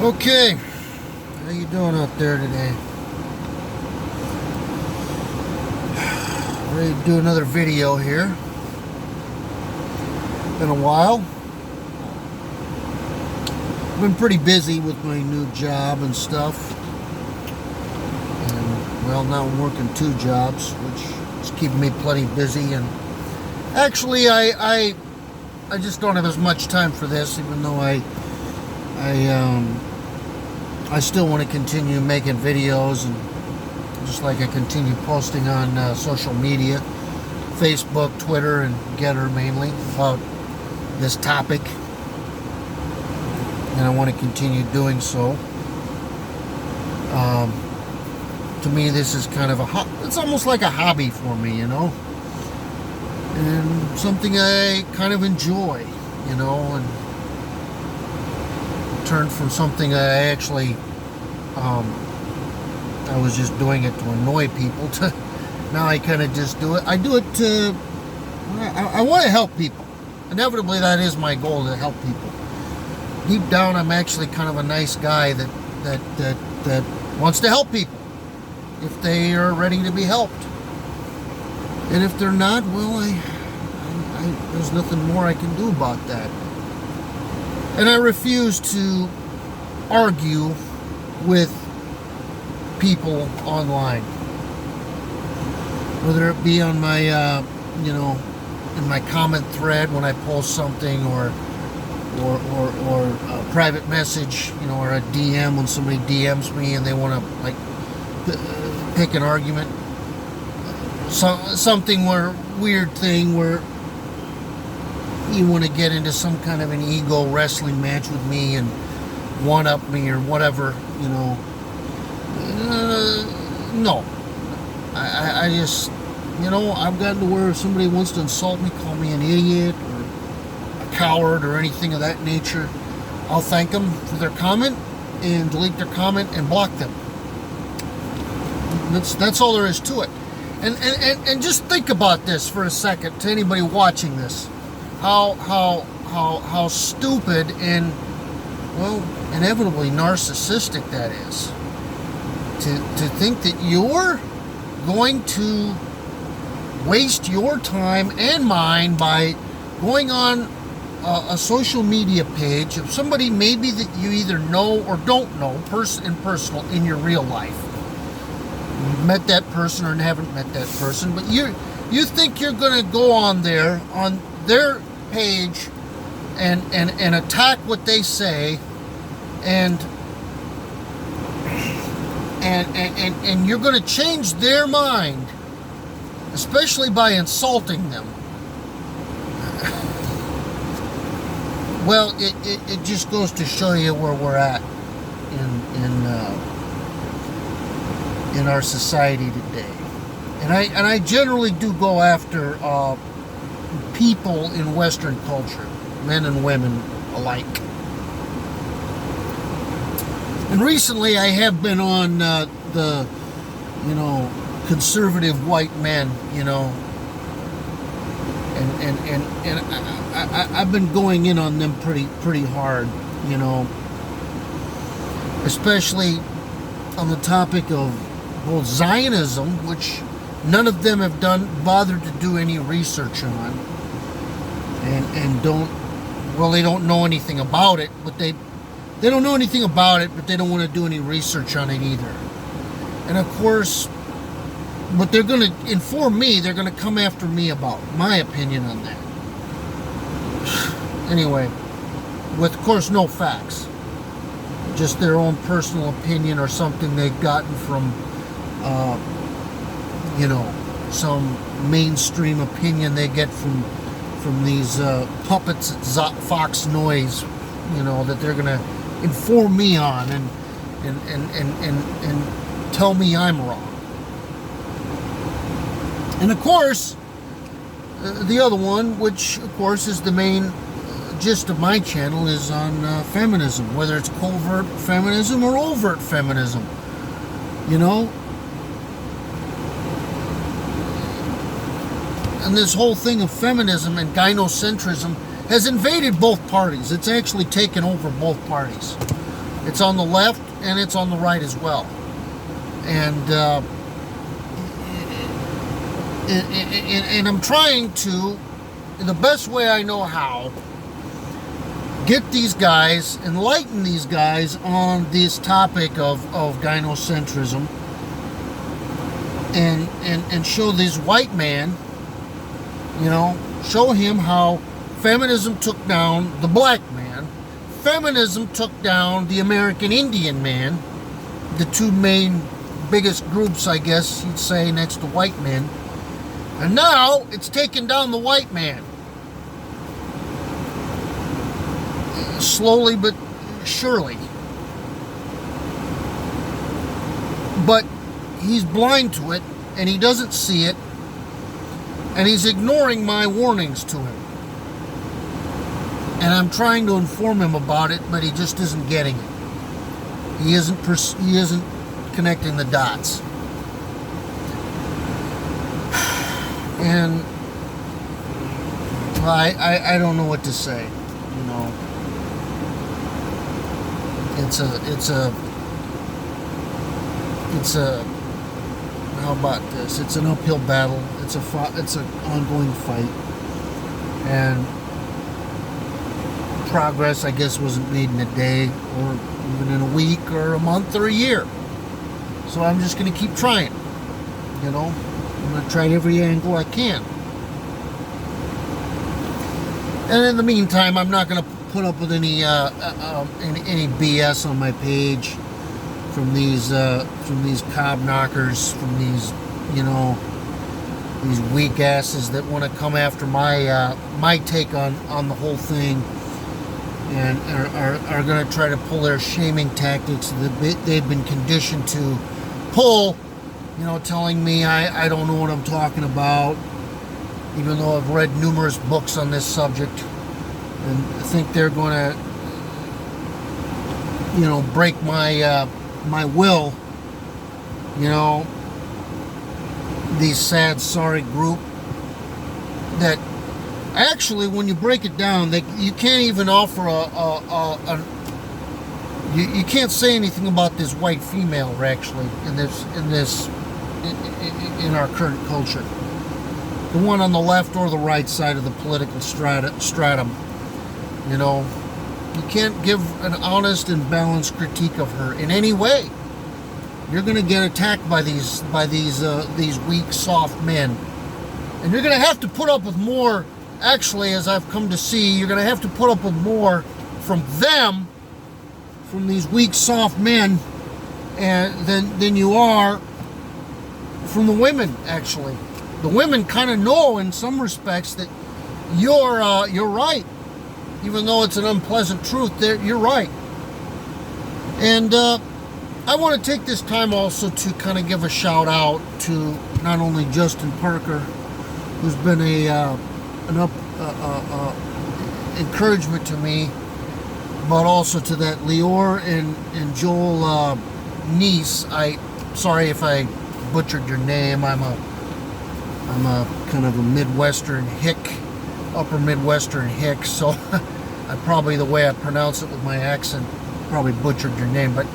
Okay, how you doing out there today? Ready to do another video here. Been a while. Been pretty busy with my new job and stuff. And well, now I'm working 2 jobs, which is keeping me plenty busy. And actually, I just don't have as much time for this, even though I still want to continue making videos, and just like I continue posting on social media, Facebook, Twitter, and Getter mainly, about this topic, and I want to continue doing so. To me, this is kind of it's almost like a hobby for me, you know, and something I kind of enjoy, you know, and turned from something I actually I was just doing it to annoy people to now I kind of just do it. I do it to I want to help people. Inevitably, that is my goal, to help people. Deep down, I'm actually kind of a nice guy that wants to help people if they are ready to be helped. And if they're not, well, there's nothing more I can do about that. And I refuse to argue with people online, whether it be on my, in my comment thread when I post something, or a private message, or a DM when somebody DMs me and they want to like pick an argument, something where weird thing where you want to get into some kind of an ego wrestling match with me and one up me or whatever, no. I just, I've gotten to where if somebody wants to insult me, call me an idiot or a coward or anything of that nature, I'll thank them for their comment and delete their comment and block them. That's all there is to it. And just think about this for a second, to anybody watching this. How stupid and, well, inevitably narcissistic that is. To think that you're going to waste your time and mine by going on a social media page of somebody maybe that you either know or don't know in your real life. You've met that person or haven't met that person, but you think you're going to go on there on their page and attack what they say, and you're going to change their mind, especially by insulting them. Well, it just goes to show you where we're at in our society today. And I generally do go after people in Western culture, men and women alike. And recently I have been on the conservative white men, and I've been going in on them pretty hard, especially on the topic of both Zionism, which none of them have bothered to do any research on, and they don't know anything about it, but they don't know anything about it, but they don't want to do any research on it either. And of course, what they're going to inform me, they're going to come after me about my opinion on that. Anyway, with, of course, no facts. Just their own personal opinion or something they've gotten from, some mainstream opinion they get from these puppets at Fox Noise, that they're going to inform me on and tell me I'm wrong. And of course, the other one, which of course is the main gist of my channel, is on feminism, whether it's covert feminism or overt feminism. And this whole thing of feminism and gynocentrism has invaded both parties. It's actually taken over both parties. It's on the left and it's on the right as well. And I'm trying to, in the best way I know how, get these guys, enlighten these guys on this topic of gynocentrism, and show this white man, show him how feminism took down the black man, feminism took down the American Indian man, the two main biggest groups, I guess you'd say, next to white men, and now it's taken down the white man. Slowly but surely. But he's blind to it, and he doesn't see it, and he's ignoring my warnings to him. And I'm trying to inform him about it, but he just isn't getting it. He isn't connecting the dots. And I don't know what to say, It's a how about this? It's an uphill battle. It's an ongoing fight, and progress, I guess, wasn't made in a day, or even in a week, or a month, or a year. So I'm just going to keep trying. I'm going to try every angle I can. And in the meantime, I'm not going to put up with any BS on my page from these cob knockers, from these weak asses that want to come after my take on the whole thing, and are going to try to pull their shaming tactics that they've been conditioned to pull, telling me I don't know what I'm talking about, even though I've read numerous books on this subject, and think they're going to break my will. These sad, sorry group that actually, when you break it down, you can't even offer you can't say anything about this white female, actually, in our current culture. The one on the left or the right side of the political stratum. You can't give an honest and balanced critique of her in any way. You're going to get attacked by these weak, soft men, and you're going to have to put up with more. Actually, as I've come to see, you're going to have to put up with more from them, from these weak, soft men, than you are from the women. Actually, the women kind of know, in some respects, that you're right, even though it's an unpleasant truth. You're right. And I want to take this time also to kind of give a shout out to not only Justin Parker, who's been an encouragement to me, but also to that Leor and Joel niece. Sorry if I butchered your name. I'm a kind of a Midwestern hick, upper Midwestern hick, so I probably, the way I pronounce it with my accent, probably butchered your name. But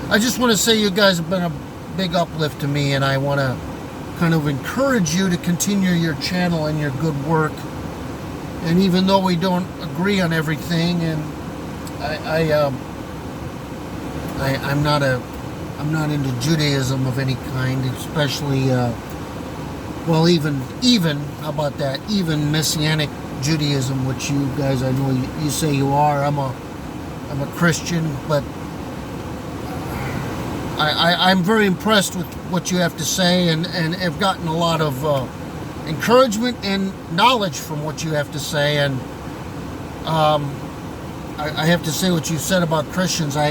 I just want to say you guys have been a big uplift to me, and I want to kind of encourage you to continue your channel and your good work. And even though we don't agree on everything, and I'm not into Judaism of any kind, especially even how about that? Even Messianic Judaism, which you guys, I know you say you are. I'm a Christian, but I'm very impressed with what you have to say, and have gotten a lot of encouragement and knowledge from what you have to say. And I have to say, what you said about Christians, I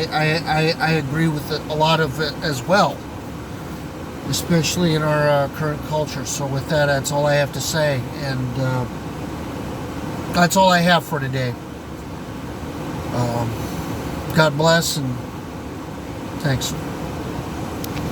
agree with a lot of it as well, especially in our current culture. So with that, that's all I have to say, and that's all I have for today. God bless, and thanks.